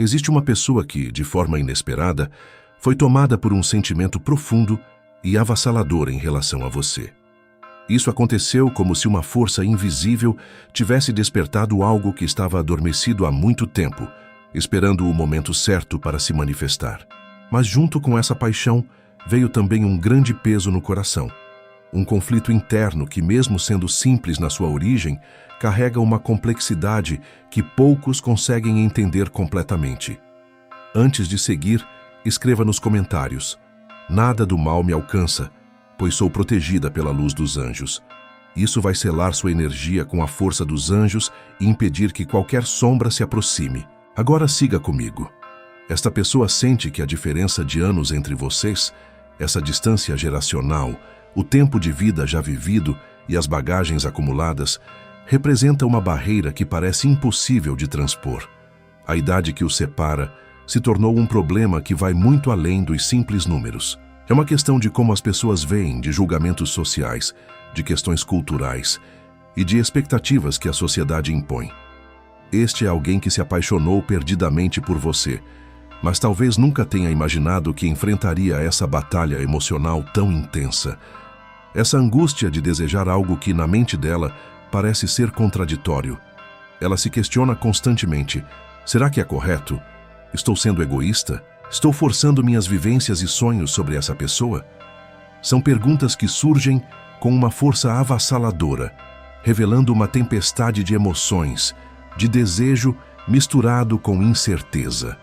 Existe uma pessoa que, de forma inesperada, foi tomada por um sentimento profundo e avassalador em relação a você. Isso aconteceu como se uma força invisível tivesse despertado algo que estava adormecido há muito tempo, esperando o momento certo para se manifestar. Mas junto com essa paixão, veio também um grande peso no coração. Um conflito interno que, mesmo sendo simples na sua origem, carrega uma complexidade que poucos conseguem entender completamente. Antes de seguir, escreva nos comentários: nada do mal me alcança, pois sou protegida pela luz dos anjos. Isso vai selar sua energia com a força dos anjos e impedir que qualquer sombra se aproxime. Agora siga comigo. Esta pessoa sente que a diferença de anos entre vocês, essa distância geracional, o tempo de vida já vivido e as bagagens acumuladas, representa uma barreira que parece impossível de transpor. A idade que os separa se tornou um problema que vai muito além dos simples números. É uma questão de como as pessoas veem, de julgamentos sociais, de questões culturais e de expectativas que a sociedade impõe. Este é alguém que se apaixonou perdidamente por você, mas talvez nunca tenha imaginado que enfrentaria essa batalha emocional tão intensa. Essa angústia de desejar algo que, na mente dela, parece ser contraditório. Ela se questiona constantemente: será que é correto? Estou sendo egoísta? Estou forçando minhas vivências e sonhos sobre essa pessoa? São perguntas que surgem com uma força avassaladora, revelando uma tempestade de emoções, de desejo misturado com incerteza.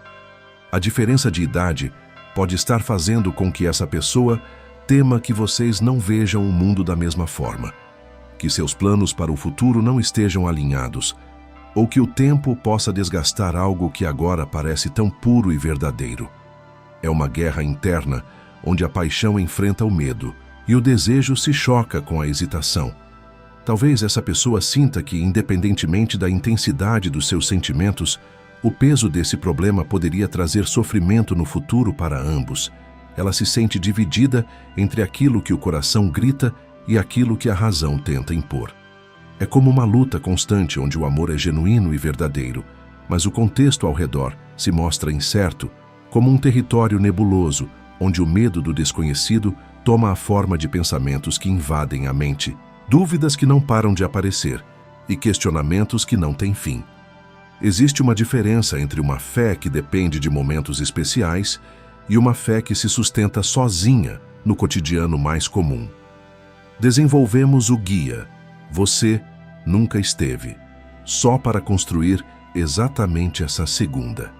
A diferença de idade pode estar fazendo com que essa pessoa tema que vocês não vejam o mundo da mesma forma, que seus planos para o futuro não estejam alinhados, ou que o tempo possa desgastar algo que agora parece tão puro e verdadeiro. É uma guerra interna onde a paixão enfrenta o medo e o desejo se choca com a hesitação. Talvez essa pessoa sinta que, independentemente da intensidade dos seus sentimentos, o peso desse problema poderia trazer sofrimento no futuro para ambos. Ela se sente dividida entre aquilo que o coração grita e aquilo que a razão tenta impor. É como uma luta constante onde o amor é genuíno e verdadeiro, mas o contexto ao redor se mostra incerto, como um território nebuloso, onde o medo do desconhecido toma a forma de pensamentos que invadem a mente, dúvidas que não param de aparecer e questionamentos que não têm fim. Existe uma diferença entre uma fé que depende de momentos especiais e uma fé que se sustenta sozinha no cotidiano mais comum. Desenvolvemos o guia Você Nunca Esteve, só para construir exatamente essa segunda.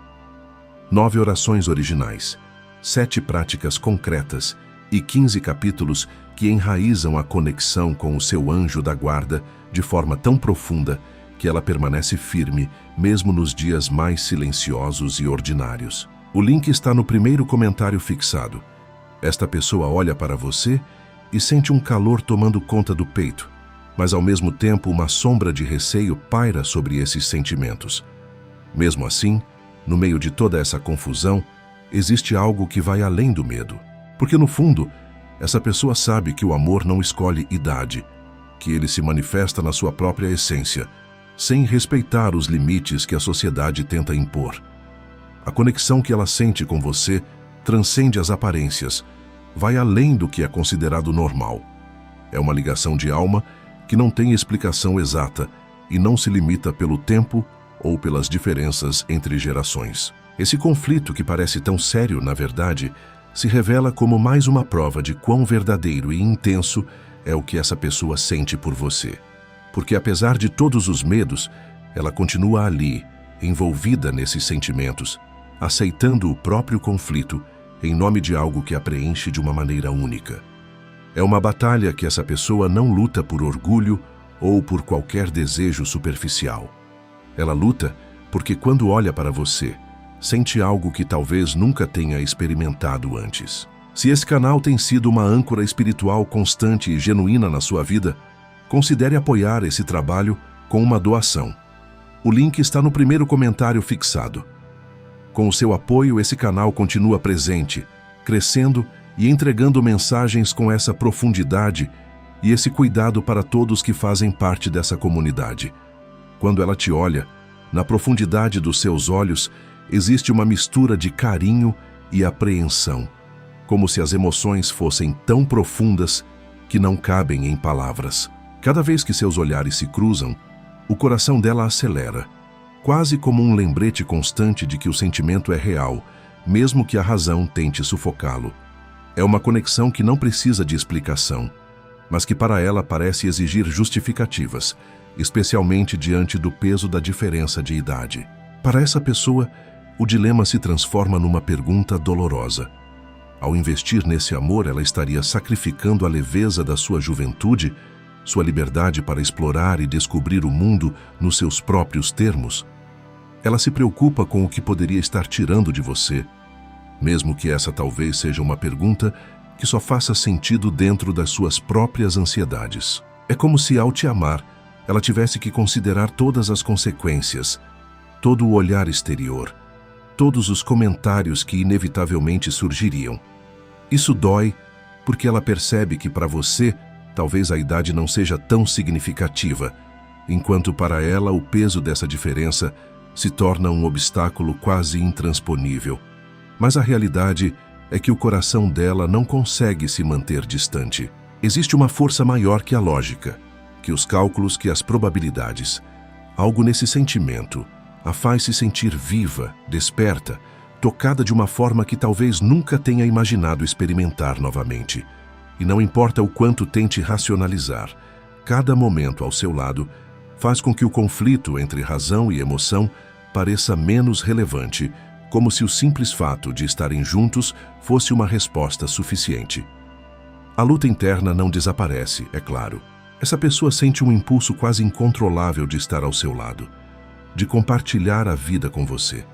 9 orações originais, 7 práticas concretas e 15 capítulos que enraizam a conexão com o seu anjo da guarda de forma tão profunda que ela permanece firme mesmo nos dias mais silenciosos e ordinários. O link está no primeiro comentário fixado. Esta pessoa olha para você e sente um calor tomando conta do peito, mas ao mesmo tempo uma sombra de receio paira sobre esses sentimentos. Mesmo assim, no meio de toda essa confusão, existe algo que vai além do medo. Porque no fundo, essa pessoa sabe que o amor não escolhe idade, que ele se manifesta na sua própria essência, sem respeitar os limites que a sociedade tenta impor. A conexão que ela sente com você transcende as aparências, vai além do que é considerado normal. É uma ligação de alma que não tem explicação exata e não se limita pelo tempo ou pelas diferenças entre gerações. Esse conflito, que parece tão sério, na verdade, se revela como mais uma prova de quão verdadeiro e intenso é o que essa pessoa sente por você. Porque apesar de todos os medos, ela continua ali, envolvida nesses sentimentos, aceitando o próprio conflito em nome de algo que a preenche de uma maneira única. É uma batalha que essa pessoa não luta por orgulho ou por qualquer desejo superficial. Ela luta porque, quando olha para você, sente algo que talvez nunca tenha experimentado antes. Se esse canal tem sido uma âncora espiritual constante e genuína na sua vida, considere apoiar esse trabalho com uma doação. O link está no primeiro comentário fixado. Com o seu apoio, esse canal continua presente, crescendo e entregando mensagens com essa profundidade e esse cuidado para todos que fazem parte dessa comunidade. Quando ela te olha, na profundidade dos seus olhos, existe uma mistura de carinho e apreensão, como se as emoções fossem tão profundas que não cabem em palavras. Cada vez que seus olhares se cruzam, o coração dela acelera, quase como um lembrete constante de que o sentimento é real, mesmo que a razão tente sufocá-lo. É uma conexão que não precisa de explicação, mas que para ela parece exigir justificativas, especialmente diante do peso da diferença de idade. Para essa pessoa, o dilema se transforma numa pergunta dolorosa. Ao investir nesse amor, ela estaria sacrificando a leveza da sua juventude, sua liberdade para explorar e descobrir o mundo nos seus próprios termos? Ela se preocupa com o que poderia estar tirando de você, mesmo que essa talvez seja uma pergunta que só faça sentido dentro das suas próprias ansiedades. É como se, ao te amar, ela tivesse que considerar todas as consequências, todo o olhar exterior, todos os comentários que inevitavelmente surgiriam. Isso dói porque ela percebe que para você, talvez a idade não seja tão significativa, enquanto para ela o peso dessa diferença se torna um obstáculo quase intransponível. Mas a realidade é que o coração dela não consegue se manter distante. Existe uma força maior que a lógica, que os cálculos, que as probabilidades. Algo nesse sentimento a faz se sentir viva, desperta, tocada de uma forma que talvez nunca tenha imaginado experimentar novamente. E não importa o quanto tente racionalizar, cada momento ao seu lado faz com que o conflito entre razão e emoção pareça menos relevante, como se o simples fato de estarem juntos fosse uma resposta suficiente. A luta interna não desaparece, é claro. Essa pessoa sente um impulso quase incontrolável de estar ao seu lado, de compartilhar a vida com você.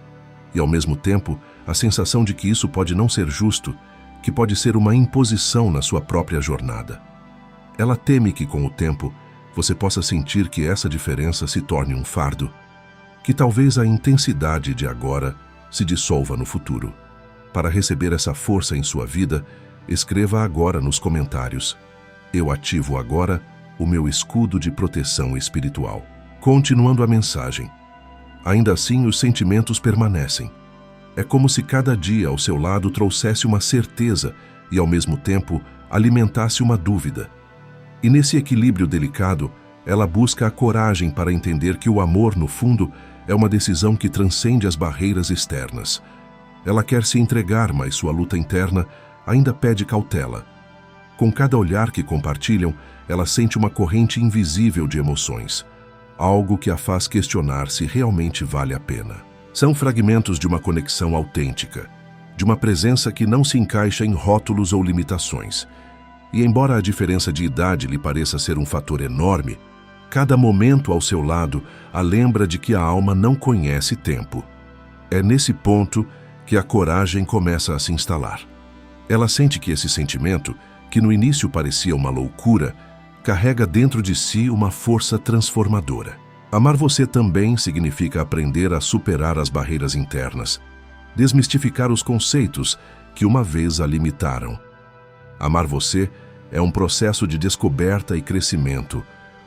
E, ao mesmo tempo, a sensação de que isso pode não ser justo, que pode ser uma imposição na sua própria jornada. Ela teme que, com o tempo, você possa sentir que essa diferença se torne um fardo, que talvez a intensidade de agora se dissolva no futuro. Para receber essa força em sua vida, escreva agora nos comentários: eu ativo agora o meu escudo de proteção espiritual. Continuando a mensagem. Ainda assim, os sentimentos permanecem. É como se cada dia ao seu lado trouxesse uma certeza e, ao mesmo tempo, alimentasse uma dúvida. E nesse equilíbrio delicado, ela busca a coragem para entender que o amor, no fundo, é uma decisão que transcende as barreiras externas. Ela quer se entregar, mas sua luta interna ainda pede cautela. Com cada olhar que compartilham, ela sente uma corrente invisível de emoções, algo que a faz questionar se realmente vale a pena. São fragmentos de uma conexão autêntica, de uma presença que não se encaixa em rótulos ou limitações. E embora a diferença de idade lhe pareça ser um fator enorme, cada momento ao seu lado a lembra de que a alma não conhece tempo. É nesse ponto que a coragem começa a se instalar. Ela sente que esse sentimento, que no início parecia uma loucura, carrega dentro de si uma força transformadora. Amar você também significa aprender a superar as barreiras internas, desmistificar os conceitos que uma vez a limitaram. Amar você é um processo de descoberta e crescimento,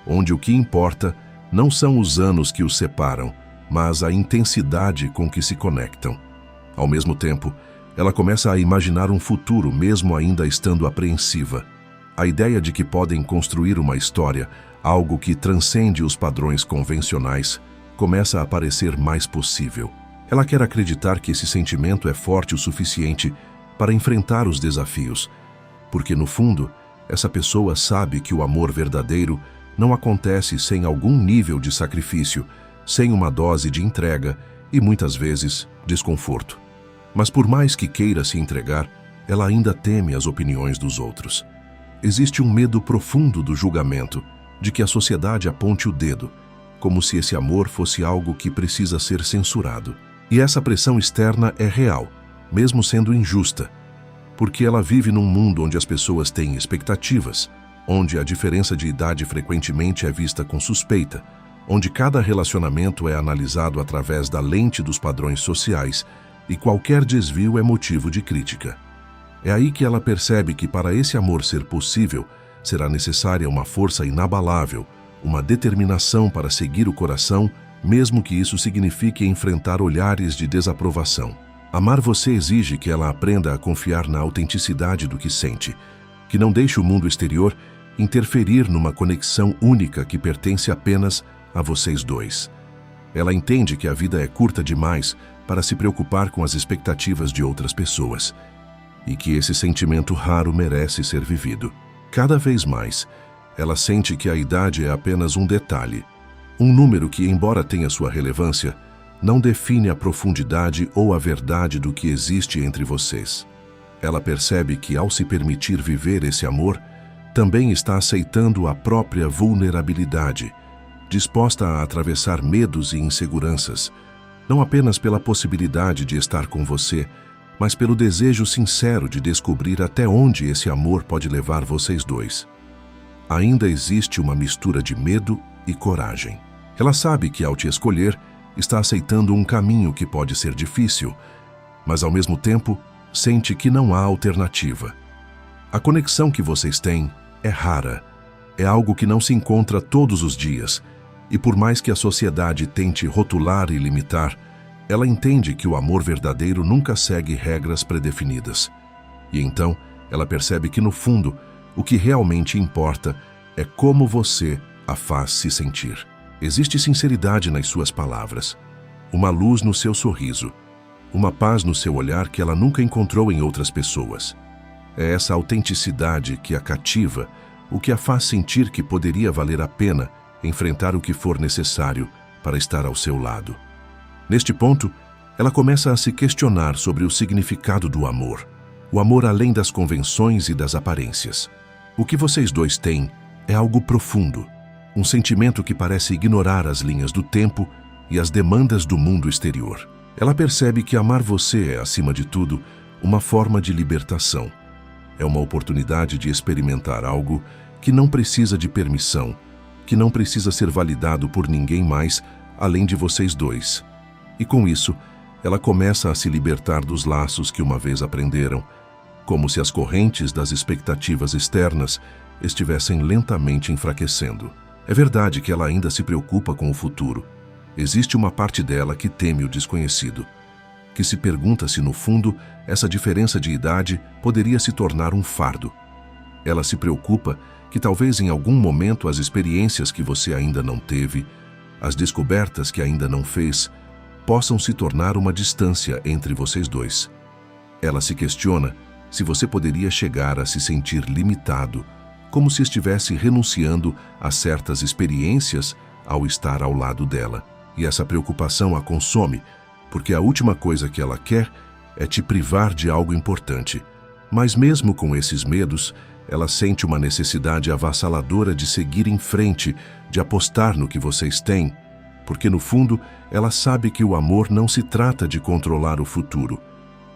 onde o que importa não são os anos que os separam, mas a intensidade com que se conectam. Ao mesmo tempo, ela começa a imaginar um futuro mesmo ainda estando apreensiva. A ideia de que podem construir uma história, algo que transcende os padrões convencionais, começa a parecer mais possível. Ela quer acreditar que esse sentimento é forte o suficiente para enfrentar os desafios, porque no fundo, essa pessoa sabe que o amor verdadeiro não acontece sem algum nível de sacrifício, sem uma dose de entrega e, muitas vezes, desconforto. Mas por mais que queira se entregar, ela ainda teme as opiniões dos outros. Existe um medo profundo do julgamento, de que a sociedade aponte o dedo, como se esse amor fosse algo que precisa ser censurado. E essa pressão externa é real, mesmo sendo injusta, porque ela vive num mundo onde as pessoas têm expectativas, onde a diferença de idade frequentemente é vista com suspeita, onde cada relacionamento é analisado através da lente dos padrões sociais e qualquer desvio é motivo de crítica. É aí que ela percebe que para esse amor ser possível, será necessária uma força inabalável, uma determinação para seguir o coração mesmo que isso signifique enfrentar olhares de desaprovação. Amar você exige que ela aprenda a confiar na autenticidade do que sente, que não deixe o mundo exterior interferir numa conexão única que pertence apenas a vocês dois. Ela entende que a vida é curta demais para se preocupar com as expectativas de outras pessoas e que esse sentimento raro merece ser vivido. Cada vez mais, ela sente que a idade é apenas um detalhe, um número que, embora tenha sua relevância, não define a profundidade ou a verdade do que existe entre vocês. Ela percebe que, ao se permitir viver esse amor, também está aceitando a própria vulnerabilidade, disposta a atravessar medos e inseguranças, não apenas pela possibilidade de estar com você, mas pelo desejo sincero de descobrir até onde esse amor pode levar vocês dois. Ainda existe uma mistura de medo e coragem. Ela sabe que, ao te escolher, está aceitando um caminho que pode ser difícil, mas ao mesmo tempo sente que não há alternativa. A conexão que vocês têm é rara, é algo que não se encontra todos os dias, e por mais que a sociedade tente rotular e limitar, ela entende que o amor verdadeiro nunca segue regras predefinidas. E então, ela percebe que no fundo, o que realmente importa é como você a faz se sentir. Existe sinceridade nas suas palavras, uma luz no seu sorriso, uma paz no seu olhar que ela nunca encontrou em outras pessoas. É essa autenticidade que a cativa, o que a faz sentir que poderia valer a pena enfrentar o que for necessário para estar ao seu lado. Neste ponto, ela começa a se questionar sobre o significado do amor, o amor além das convenções e das aparências. O que vocês dois têm é algo profundo, um sentimento que parece ignorar as linhas do tempo e as demandas do mundo exterior. Ela percebe que amar você é, acima de tudo, uma forma de libertação. É uma oportunidade de experimentar algo que não precisa de permissão, que não precisa ser validado por ninguém mais além de vocês dois. E com isso, ela começa a se libertar dos laços que uma vez aprenderam, como se as correntes das expectativas externas estivessem lentamente enfraquecendo. É verdade que ela ainda se preocupa com o futuro. Existe uma parte dela que teme o desconhecido, que se pergunta se, no fundo, essa diferença de idade poderia se tornar um fardo. Ela se preocupa que talvez em algum momento as experiências que você ainda não teve, as descobertas que ainda não fez, possam se tornar uma distância entre vocês dois. Ela se questiona se você poderia chegar a se sentir limitado, como se estivesse renunciando a certas experiências ao estar ao lado dela. E essa preocupação a consome, porque a última coisa que ela quer é te privar de algo importante. Mas mesmo com esses medos, ela sente uma necessidade avassaladora de seguir em frente, de apostar no que vocês têm, porque no fundo ela sabe que o amor não se trata de controlar o futuro,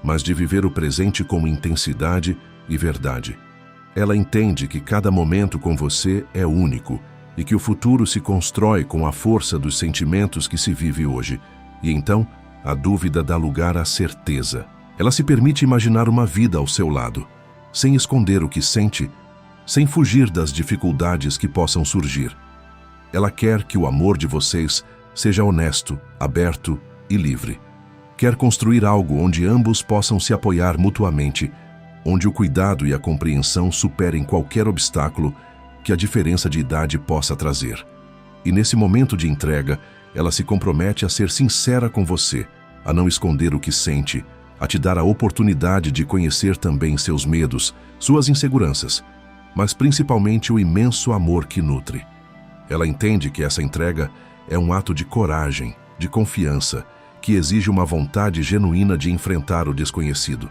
mas de viver o presente com intensidade e verdade. Ela entende que cada momento com você é único e que o futuro se constrói com a força dos sentimentos que se vive hoje. E então, a dúvida dá lugar à certeza. Ela se permite imaginar uma vida ao seu lado, sem esconder o que sente, sem fugir das dificuldades que possam surgir. Ela quer que o amor de vocês seja honesto, aberto e livre. Quer construir algo onde ambos possam se apoiar mutuamente, onde o cuidado e a compreensão superem qualquer obstáculo que a diferença de idade possa trazer. E nesse momento de entrega, ela se compromete a ser sincera com você, a não esconder o que sente, a te dar a oportunidade de conhecer também seus medos, suas inseguranças, mas principalmente o imenso amor que nutre. Ela entende que essa entrega é um ato de coragem, de confiança, que exige uma vontade genuína de enfrentar o desconhecido.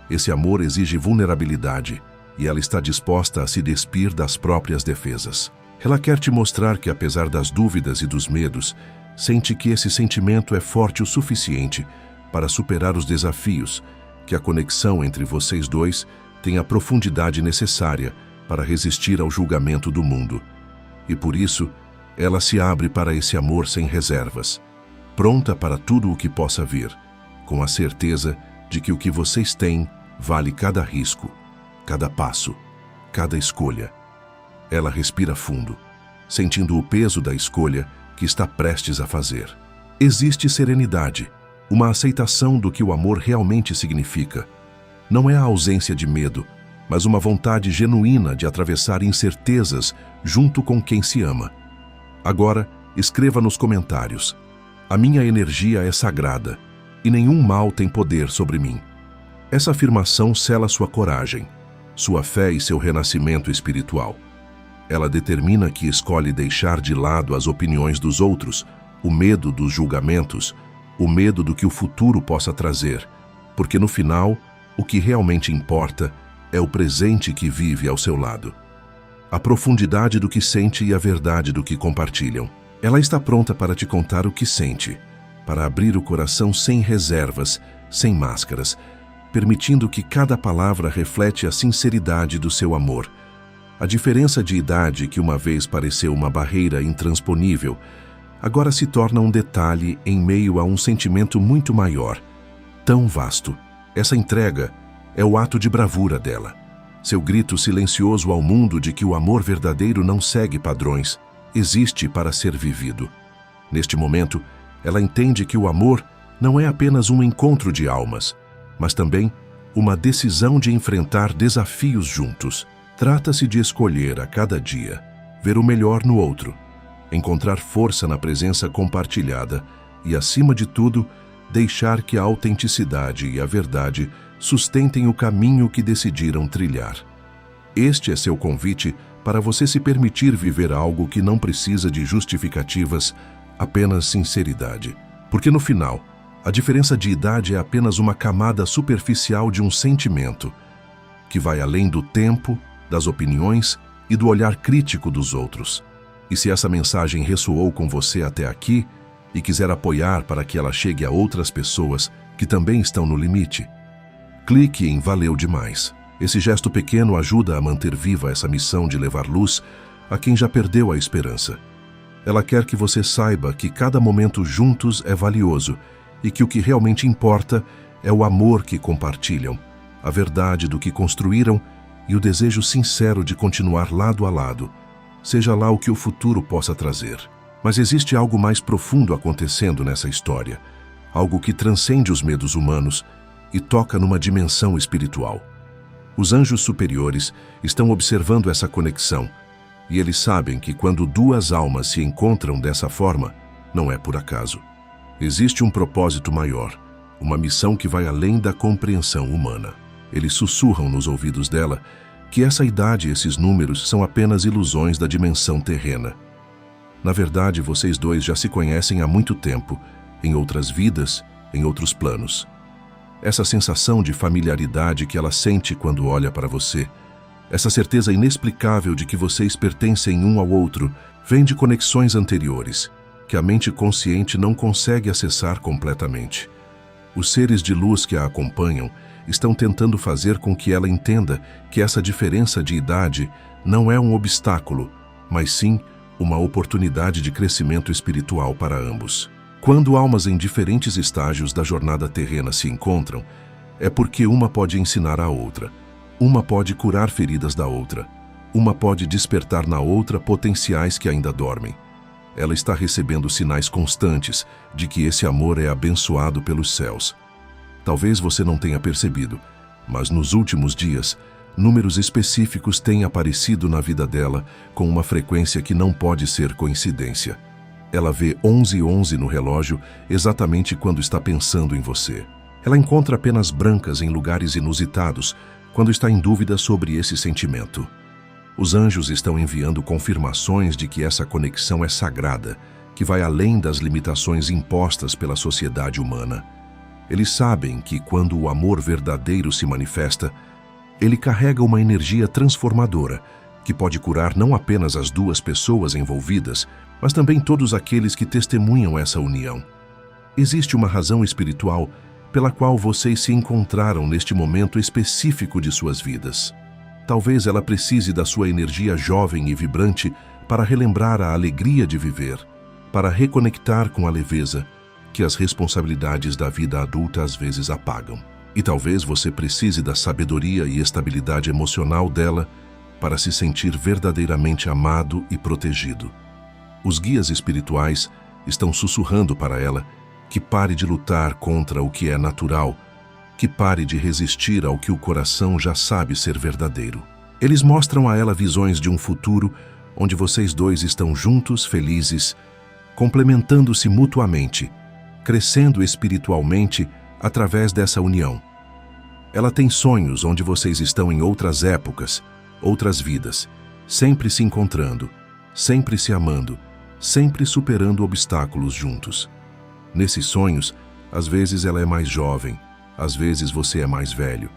Esse amor exige vulnerabilidade, e ela está disposta a se despir das próprias defesas. Ela quer te mostrar que, apesar das dúvidas e dos medos, sente que esse sentimento é forte o suficiente para superar os desafios, que a conexão entre vocês dois tem a profundidade necessária para resistir ao julgamento do mundo. E por isso, ela se abre para esse amor sem reservas, pronta para tudo o que possa vir, com a certeza de que o que vocês têm vale cada risco, cada passo, cada escolha. Ela respira fundo, sentindo o peso da escolha que está prestes a fazer. Existe serenidade, uma aceitação do que o amor realmente significa. Não é a ausência de medo, mas uma vontade genuína de atravessar incertezas junto com quem se ama. Agora, escreva nos comentários: a minha energia é sagrada e nenhum mal tem poder sobre mim. Essa afirmação sela sua coragem, sua fé e seu renascimento espiritual. Ela determina que escolhe deixar de lado as opiniões dos outros, o medo dos julgamentos, o medo do que o futuro possa trazer, porque no final, o que realmente importa é o presente que vive ao seu lado. A profundidade do que sente e a verdade do que compartilham. Ela está pronta para te contar o que sente, para abrir o coração sem reservas, sem máscaras, permitindo que cada palavra reflete a sinceridade do seu amor. A diferença de idade que uma vez pareceu uma barreira intransponível, agora se torna um detalhe em meio a um sentimento muito maior, tão vasto. Essa entrega é o ato de bravura dela. Seu grito silencioso ao mundo de que o amor verdadeiro não segue padrões, existe para ser vivido. Neste momento, ela entende que o amor não é apenas um encontro de almas, mas também uma decisão de enfrentar desafios juntos. Trata-se de escolher a cada dia, ver o melhor no outro, encontrar força na presença compartilhada e, acima de tudo, deixar que a autenticidade e a verdade sustentem o caminho que decidiram trilhar. Este é seu convite para você se permitir viver algo que não precisa de justificativas, apenas sinceridade. Porque no final, a diferença de idade é apenas uma camada superficial de um sentimento que vai além do tempo, das opiniões e do olhar crítico dos outros. E se essa mensagem ressoou com você até aqui e quiser apoiar para que ela chegue a outras pessoas que também estão no limite, clique em Valeu Demais. Esse gesto pequeno ajuda a manter viva essa missão de levar luz a quem já perdeu a esperança. Ela quer que você saiba que cada momento juntos é valioso e que o que realmente importa é o amor que compartilham, a verdade do que construíram e o desejo sincero de continuar lado a lado, seja lá o que o futuro possa trazer. Mas existe algo mais profundo acontecendo nessa história, algo que transcende os medos humanos e toca numa dimensão espiritual. Os anjos superiores estão observando essa conexão, e eles sabem que quando duas almas se encontram dessa forma, não é por acaso. Existe um propósito maior, uma missão que vai além da compreensão humana. Eles sussurram nos ouvidos dela que essa idade e esses números são apenas ilusões da dimensão terrena. Na verdade, vocês dois já se conhecem há muito tempo, em outras vidas, em outros planos. Essa sensação de familiaridade que ela sente quando olha para você, essa certeza inexplicável de que vocês pertencem um ao outro, vem de conexões anteriores, que a mente consciente não consegue acessar completamente. Os seres de luz que a acompanham estão tentando fazer com que ela entenda que essa diferença de idade não é um obstáculo, mas sim uma oportunidade de crescimento espiritual para ambos. Quando almas em diferentes estágios da jornada terrena se encontram, é porque uma pode ensinar a outra, uma pode curar feridas da outra, uma pode despertar na outra potenciais que ainda dormem. Ela está recebendo sinais constantes de que esse amor é abençoado pelos céus. Talvez você não tenha percebido, mas nos últimos dias, números específicos têm aparecido na vida dela com uma frequência que não pode ser coincidência. Ela vê 1111 no relógio exatamente quando está pensando em você. Ela encontra apenas brancas em lugares inusitados quando está em dúvida sobre esse sentimento. Os anjos estão enviando confirmações de que essa conexão é sagrada, que vai além das limitações impostas pela sociedade humana. Eles sabem que quando o amor verdadeiro se manifesta, ele carrega uma energia transformadora, que pode curar não apenas as duas pessoas envolvidas, mas também todos aqueles que testemunham essa união. Existe uma razão espiritual pela qual vocês se encontraram neste momento específico de suas vidas. Talvez ela precise da sua energia jovem e vibrante para relembrar a alegria de viver, para reconectar com a leveza que as responsabilidades da vida adulta às vezes apagam. E talvez você precise da sabedoria e estabilidade emocional dela para se sentir verdadeiramente amado e protegido. Os guias espirituais estão sussurrando para ela que pare de lutar contra o que é natural, que pare de resistir ao que o coração já sabe ser verdadeiro. Eles mostram a ela visões de um futuro onde vocês dois estão juntos, felizes, complementando-se mutuamente, crescendo espiritualmente através dessa união. Ela tem sonhos onde vocês estão em outras épocas, outras vidas, sempre se encontrando, sempre se amando, sempre superando obstáculos juntos. Nesses sonhos, às vezes ela é mais jovem, às vezes você é mais velho,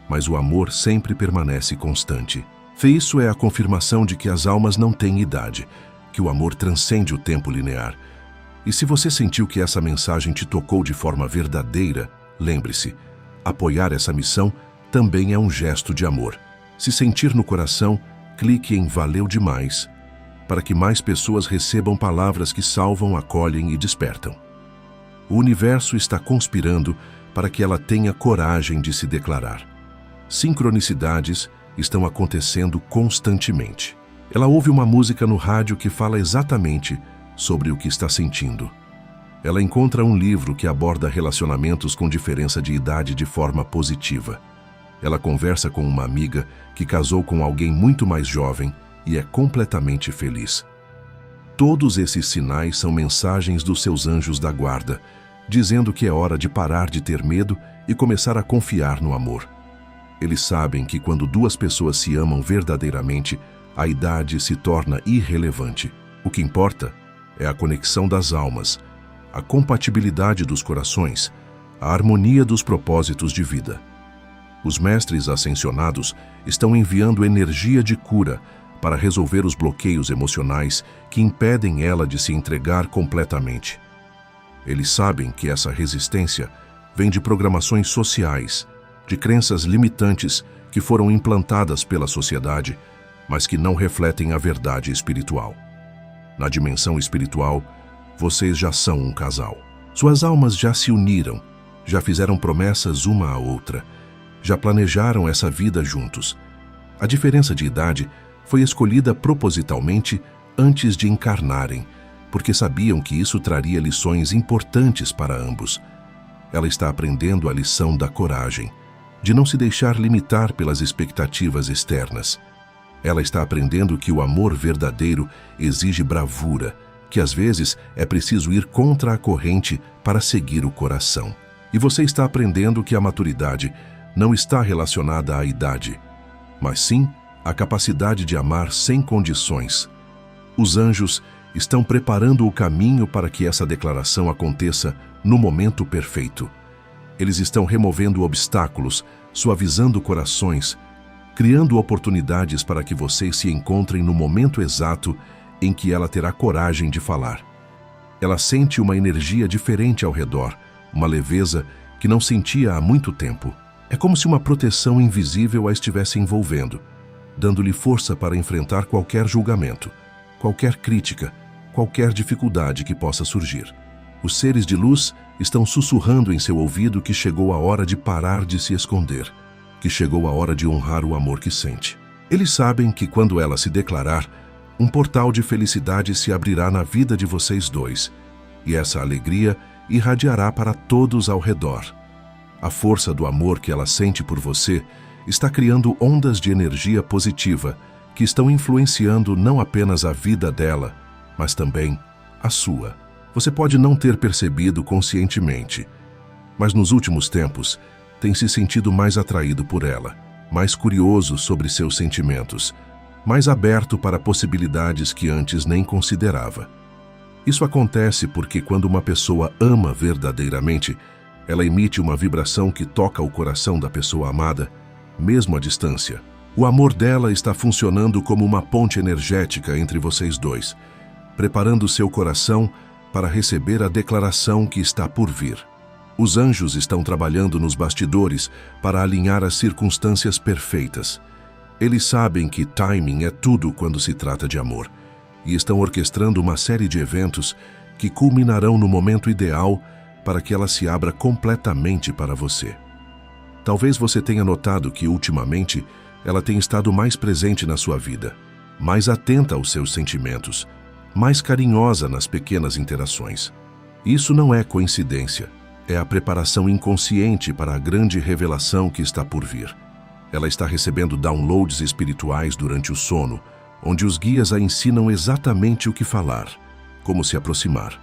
mas o amor sempre permanece constante. Isso é a confirmação de que as almas não têm idade, que o amor transcende o tempo linear. E se você sentiu que essa mensagem te tocou de forma verdadeira, lembre-se, apoiar essa missão também é um gesto de amor. Se sentir no coração, clique em Valeu Demais, para que mais pessoas recebam palavras que salvam, acolhem e despertam. O universo está conspirando para que ela tenha coragem de se declarar. Sincronicidades estão acontecendo constantemente. Ela ouve uma música no rádio que fala exatamente sobre o que está sentindo. Ela encontra um livro que aborda relacionamentos com diferença de idade de forma positiva. Ela conversa com uma amiga que casou com alguém muito mais jovem e é completamente feliz. Todos esses sinais são mensagens dos seus anjos da guarda, dizendo que é hora de parar de ter medo e começar a confiar no amor. Eles sabem que quando duas pessoas se amam verdadeiramente, a idade se torna irrelevante. O que importa é a conexão das almas, a compatibilidade dos corações, a harmonia dos propósitos de vida. Os mestres ascensionados estão enviando energia de cura para resolver os bloqueios emocionais que impedem ela de se entregar completamente. Eles sabem que essa resistência vem de programações sociais, de crenças limitantes que foram implantadas pela sociedade, mas que não refletem a verdade espiritual. Na dimensão espiritual, vocês já são um casal. Suas almas já se uniram, já fizeram promessas uma à outra, já planejaram essa vida juntos. A diferença de idade foi escolhida propositalmente antes de encarnarem, porque sabiam que isso traria lições importantes para ambos. Ela está aprendendo a lição da coragem, de não se deixar limitar pelas expectativas externas. Ela está aprendendo que o amor verdadeiro exige bravura, que às vezes é preciso ir contra a corrente para seguir o coração. E você está aprendendo que a maturidade não está relacionada à idade, mas sim à capacidade de amar sem condições. Os anjos estão preparando o caminho para que essa declaração aconteça no momento perfeito. Eles estão removendo obstáculos, suavizando corações, criando oportunidades para que vocês se encontrem no momento exato em que ela terá coragem de falar. Ela sente uma energia diferente ao redor, uma leveza que não sentia há muito tempo. É como se uma proteção invisível a estivesse envolvendo, dando-lhe força para enfrentar qualquer julgamento, qualquer crítica, qualquer dificuldade que possa surgir. Os seres de luz estão sussurrando em seu ouvido que chegou a hora de parar de se esconder, que chegou a hora de honrar o amor que sente. Eles sabem que quando ela se declarar, um portal de felicidade se abrirá na vida de vocês dois, e essa alegria irradiará para todos ao redor. A força do amor que ela sente por você está criando ondas de energia positiva que estão influenciando não apenas a vida dela, mas também a sua. Você pode não ter percebido conscientemente, mas nos últimos tempos tem se sentido mais atraído por ela, mais curioso sobre seus sentimentos, mais aberto para possibilidades que antes nem considerava. Isso acontece porque quando uma pessoa ama verdadeiramente, ela emite uma vibração que toca o coração da pessoa amada, mesmo à distância. O amor dela está funcionando como uma ponte energética entre vocês dois, preparando seu coração para receber a declaração que está por vir. Os anjos estão trabalhando nos bastidores para alinhar as circunstâncias perfeitas. Eles sabem que timing é tudo quando se trata de amor, e estão orquestrando uma série de eventos que culminarão no momento ideal para que ela se abra completamente para você. Talvez você tenha notado que, ultimamente, ela tem estado mais presente na sua vida, mais atenta aos seus sentimentos, mais carinhosa nas pequenas interações. Isso não é coincidência, é a preparação inconsciente para a grande revelação que está por vir. Ela está recebendo downloads espirituais durante o sono, onde os guias a ensinam exatamente o que falar, como se aproximar,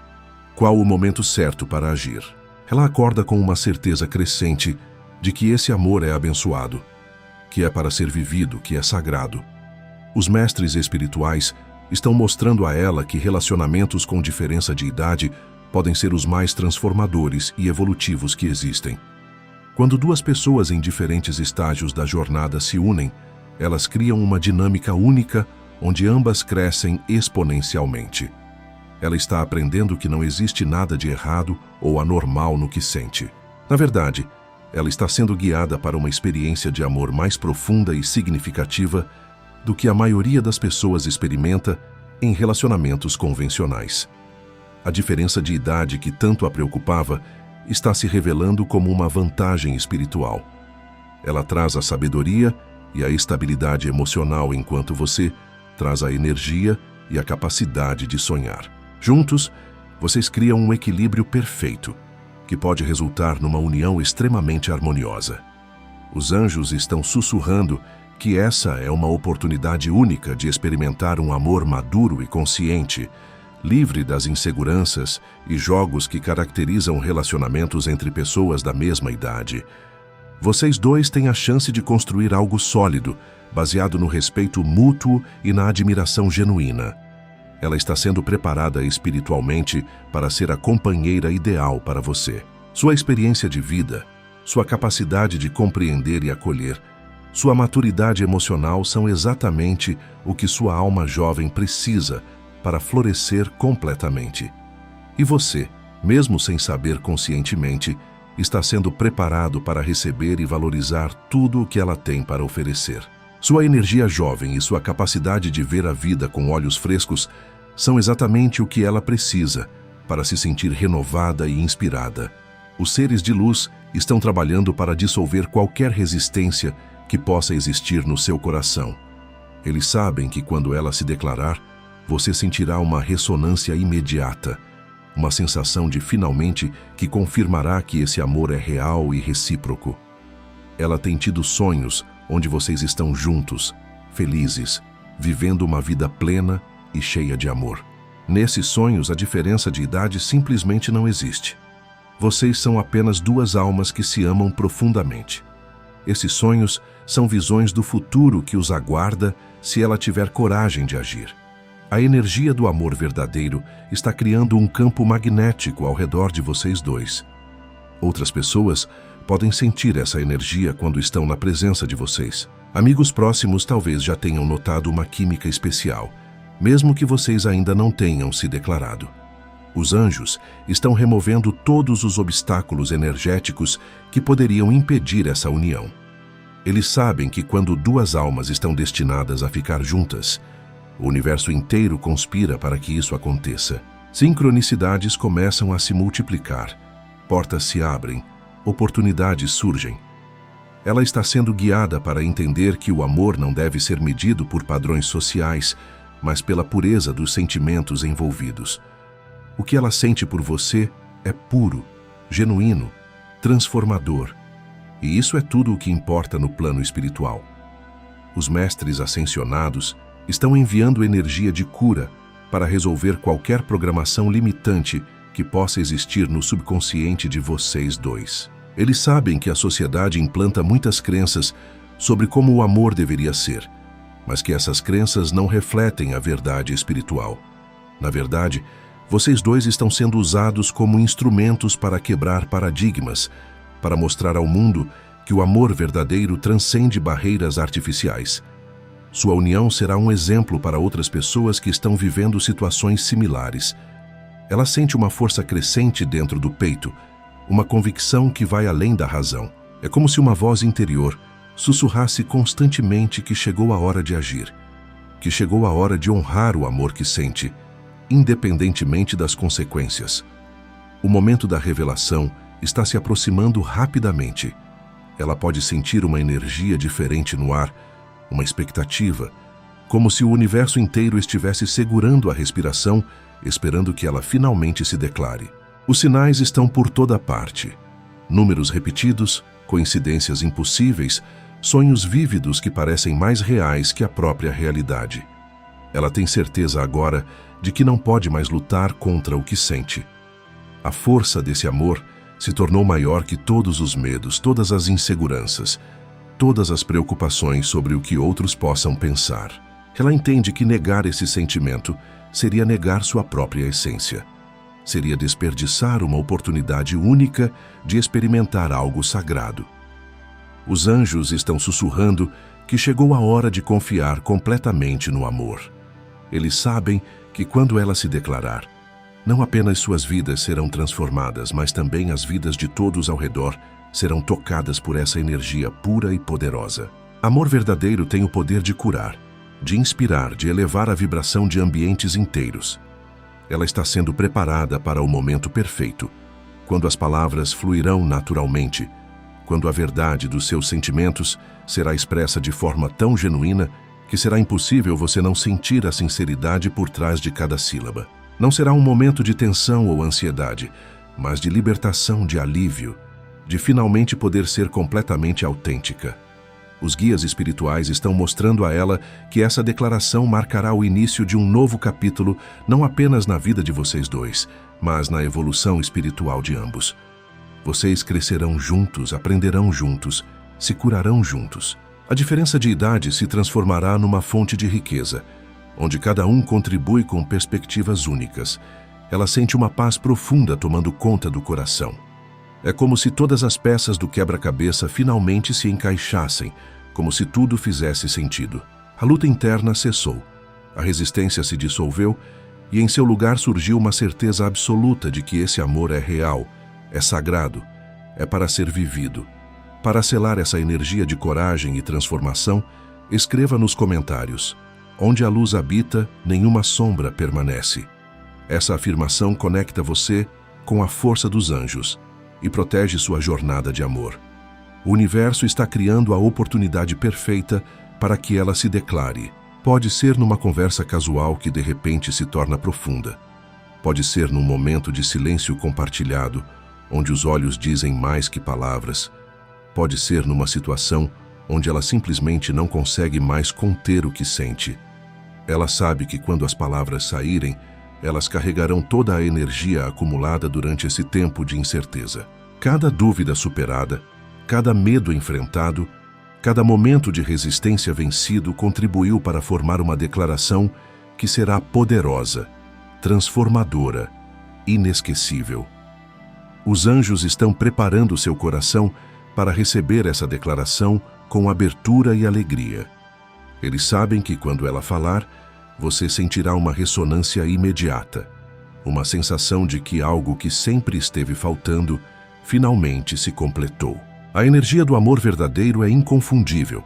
qual o momento certo para agir. Ela acorda com uma certeza crescente de que esse amor é abençoado, que é para ser vivido, que é sagrado. Os mestres espirituais estão mostrando a ela que relacionamentos com diferença de idade podem ser os mais transformadores e evolutivos que existem. Quando duas pessoas em diferentes estágios da jornada se unem, elas criam uma dinâmica única onde ambas crescem exponencialmente. Ela está aprendendo que não existe nada de errado ou anormal no que sente. Na verdade, ela está sendo guiada para uma experiência de amor mais profunda e significativa do que a maioria das pessoas experimenta em relacionamentos convencionais. A diferença de idade que tanto a preocupava está se revelando como uma vantagem espiritual. Ela traz a sabedoria e a estabilidade emocional, enquanto você traz a energia e a capacidade de sonhar. Juntos, vocês criam um equilíbrio perfeito, que pode resultar numa união extremamente harmoniosa. Os anjos estão sussurrando que essa é uma oportunidade única de experimentar um amor maduro e consciente, livre das inseguranças e jogos que caracterizam relacionamentos entre pessoas da mesma idade. Vocês dois têm a chance de construir algo sólido, baseado no respeito mútuo e na admiração genuína. Ela está sendo preparada espiritualmente para ser a companheira ideal para você. Sua experiência de vida, sua capacidade de compreender e acolher, sua maturidade emocional são exatamente o que sua alma jovem precisa para florescer completamente. E você, mesmo sem saber conscientemente, está sendo preparado para receber e valorizar tudo o que ela tem para oferecer. Sua energia jovem e sua capacidade de ver a vida com olhos frescos são exatamente o que ela precisa para se sentir renovada e inspirada. Os seres de luz estão trabalhando para dissolver qualquer resistência que possa existir no seu coração. Eles sabem que quando ela se declarar, você sentirá uma ressonância imediata, uma sensação de finalmente que confirmará que esse amor é real e recíproco. Ela tem tido sonhos onde vocês estão juntos, felizes, vivendo uma vida plena e cheia de amor. Nesses sonhos, a diferença de idade simplesmente não existe. Vocês são apenas duas almas que se amam profundamente. Esses sonhos são visões do futuro que os aguarda se ela tiver coragem de agir. A energia do amor verdadeiro está criando um campo magnético ao redor de vocês dois. Outras pessoas podem sentir essa energia quando estão na presença de vocês. Amigos próximos talvez já tenham notado uma química especial, mesmo que vocês ainda não tenham se declarado. Os anjos estão removendo todos os obstáculos energéticos que poderiam impedir essa união. Eles sabem que quando duas almas estão destinadas a ficar juntas, o universo inteiro conspira para que isso aconteça. Sincronicidades começam a se multiplicar, portas se abrem, oportunidades surgem. Ela está sendo guiada para entender que o amor não deve ser medido por padrões sociais, mas pela pureza dos sentimentos envolvidos. O que ela sente por você é puro, genuíno, transformador. E isso é tudo o que importa no plano espiritual. Os mestres ascensionados estão enviando energia de cura para resolver qualquer programação limitante que possa existir no subconsciente de vocês dois. Eles sabem que a sociedade implanta muitas crenças sobre como o amor deveria ser, mas que essas crenças não refletem a verdade espiritual. Na verdade, vocês dois estão sendo usados como instrumentos para quebrar paradigmas, para mostrar ao mundo que o amor verdadeiro transcende barreiras artificiais. Sua união será um exemplo para outras pessoas que estão vivendo situações similares. Ela sente uma força crescente dentro do peito, uma convicção que vai além da razão. É como se uma voz interior sussurrasse constantemente que chegou a hora de agir, que chegou a hora de honrar o amor que sente, independentemente das consequências. O momento da revelação está se aproximando rapidamente. Ela pode sentir uma energia diferente no ar, uma expectativa, como se o universo inteiro estivesse segurando a respiração, esperando que ela finalmente se declare. Os sinais estão por toda parte. Números repetidos, coincidências impossíveis, sonhos vívidos que parecem mais reais que a própria realidade. Ela tem certeza agora de que não pode mais lutar contra o que sente. A força desse amor se tornou maior que todos os medos, todas as inseguranças, todas as preocupações sobre o que outros possam pensar. Ela entende que negar esse sentimento seria negar sua própria essência. Seria desperdiçar uma oportunidade única de experimentar algo sagrado. Os anjos estão sussurrando que chegou a hora de confiar completamente no amor. Eles sabem que quando ela se declarar, não apenas suas vidas serão transformadas, mas também as vidas de todos ao redor serão tocadas por essa energia pura e poderosa. Amor verdadeiro tem o poder de curar, de inspirar, de elevar a vibração de ambientes inteiros. Ela está sendo preparada para o momento perfeito, quando as palavras fluirão naturalmente, quando a verdade dos seus sentimentos será expressa de forma tão genuína que será impossível você não sentir a sinceridade por trás de cada sílaba. Não será um momento de tensão ou ansiedade, mas de libertação, de alívio, de finalmente poder ser completamente autêntica. Os guias espirituais estão mostrando a ela que essa declaração marcará o início de um novo capítulo, não apenas na vida de vocês dois, mas na evolução espiritual de ambos. Vocês crescerão juntos, aprenderão juntos, se curarão juntos. A diferença de idade se transformará numa fonte de riqueza, onde cada um contribui com perspectivas únicas. Ela sente uma paz profunda tomando conta do coração. É como se todas as peças do quebra-cabeça finalmente se encaixassem, como se tudo fizesse sentido. A luta interna cessou, a resistência se dissolveu e em seu lugar surgiu uma certeza absoluta de que esse amor é real, é sagrado, é para ser vivido. Para selar essa energia de coragem e transformação, escreva nos comentários: onde a luz habita, nenhuma sombra permanece. Essa afirmação conecta você com a força dos anjos e protege sua jornada de amor. O universo está criando a oportunidade perfeita para que ela se declare. Pode ser numa conversa casual que de repente se torna profunda. Pode ser num momento de silêncio compartilhado, onde os olhos dizem mais que palavras. Pode ser numa situação onde ela simplesmente não consegue mais conter o que sente. Ela sabe que quando as palavras saírem, elas carregarão toda a energia acumulada durante esse tempo de incerteza. Cada dúvida superada, cada medo enfrentado, cada momento de resistência vencido contribuiu para formar uma declaração que será poderosa, transformadora, inesquecível. Os anjos estão preparando seu coração para receber essa declaração com abertura e alegria. Eles sabem que quando ela falar, você sentirá uma ressonância imediata, uma sensação de que algo que sempre esteve faltando finalmente se completou. A energia do amor verdadeiro é inconfundível.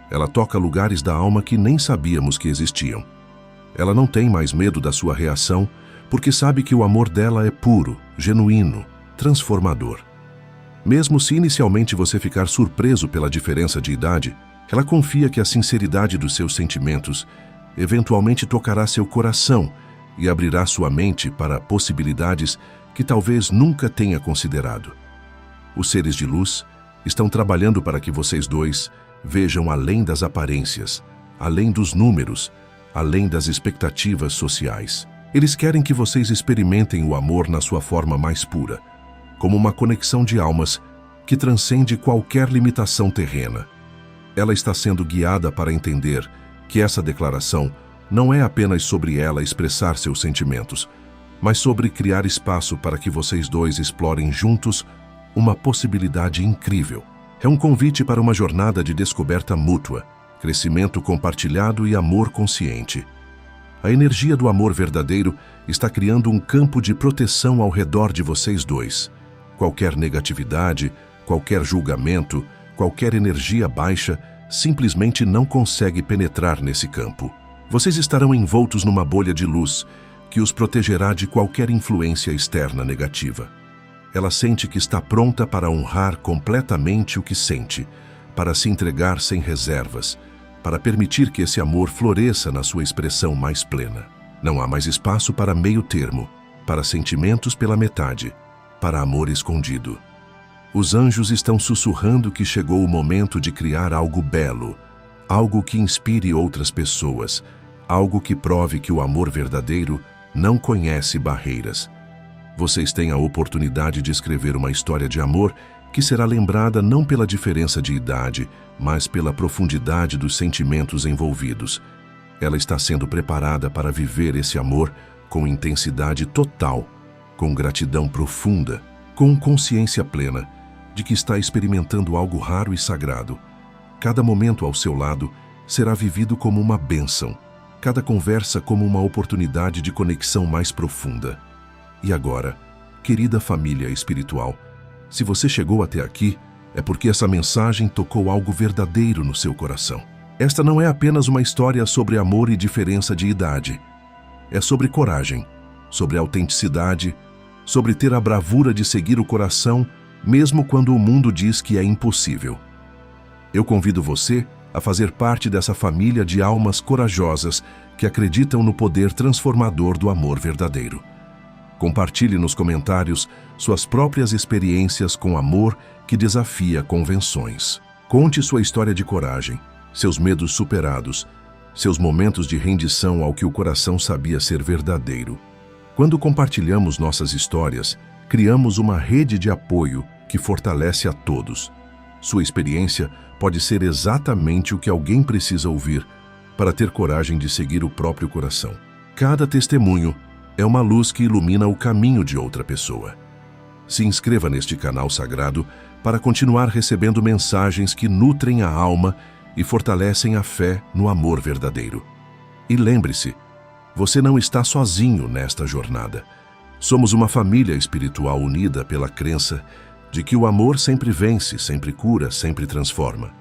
Ela toca lugares da alma que nem sabíamos que existiam. Ela não tem mais medo da sua reação, porque sabe que o amor dela é puro, genuíno, transformador. Mesmo se inicialmente você ficar surpreso pela diferença de idade, ela confia que a sinceridade dos seus sentimentos eventualmente tocará seu coração e abrirá sua mente para possibilidades que talvez nunca tenha considerado. Os seres de luz estão trabalhando para que vocês dois vejam além das aparências, além dos números, além das expectativas sociais. Eles querem que vocês experimentem o amor na sua forma mais pura, como uma conexão de almas que transcende qualquer limitação terrena. Ela está sendo guiada para entender que essa declaração não é apenas sobre ela expressar seus sentimentos, mas sobre criar espaço para que vocês dois explorem juntos uma possibilidade incrível. É um convite para uma jornada de descoberta mútua, crescimento compartilhado e amor consciente. A energia do amor verdadeiro está criando um campo de proteção ao redor de vocês dois. Qualquer negatividade, qualquer julgamento, qualquer energia baixa simplesmente não consegue penetrar nesse campo. Vocês estarão envoltos numa bolha de luz que os protegerá de qualquer influência externa negativa. Ela sente que está pronta para honrar completamente o que sente, para se entregar sem reservas, para permitir que esse amor floresça na sua expressão mais plena. Não há mais espaço para meio termo, para sentimentos pela metade, para amor escondido. Os anjos estão sussurrando que chegou o momento de criar algo belo, algo que inspire outras pessoas, algo que prove que o amor verdadeiro não conhece barreiras. Vocês têm a oportunidade de escrever uma história de amor que será lembrada não pela diferença de idade, mas pela profundidade dos sentimentos envolvidos. Ela está sendo preparada para viver esse amor com intensidade total, com gratidão profunda, com consciência plena de que está experimentando algo raro e sagrado. Cada momento ao seu lado será vivido como uma bênção, cada conversa como uma oportunidade de conexão mais profunda. E agora, querida família espiritual, se você chegou até aqui, é porque essa mensagem tocou algo verdadeiro no seu coração. Esta não é apenas uma história sobre amor e diferença de idade. É sobre coragem, sobre autenticidade, sobre ter a bravura de seguir o coração, mesmo quando o mundo diz que é impossível. Eu convido você a fazer parte dessa família de almas corajosas que acreditam no poder transformador do amor verdadeiro. Compartilhe nos comentários suas próprias experiências com amor que desafia convenções. Conte sua história de coragem, seus medos superados, seus momentos de rendição ao que o coração sabia ser verdadeiro. Quando compartilhamos nossas histórias, criamos uma rede de apoio que fortalece a todos. Sua experiência pode ser exatamente o que alguém precisa ouvir para ter coragem de seguir o próprio coração. Cada testemunho é uma luz que ilumina o caminho de outra pessoa. Se inscreva neste canal sagrado para continuar recebendo mensagens que nutrem a alma e fortalecem a fé no amor verdadeiro. E lembre-se, você não está sozinho nesta jornada. Somos uma família espiritual unida pela crença de que o amor sempre vence, sempre cura, sempre transforma.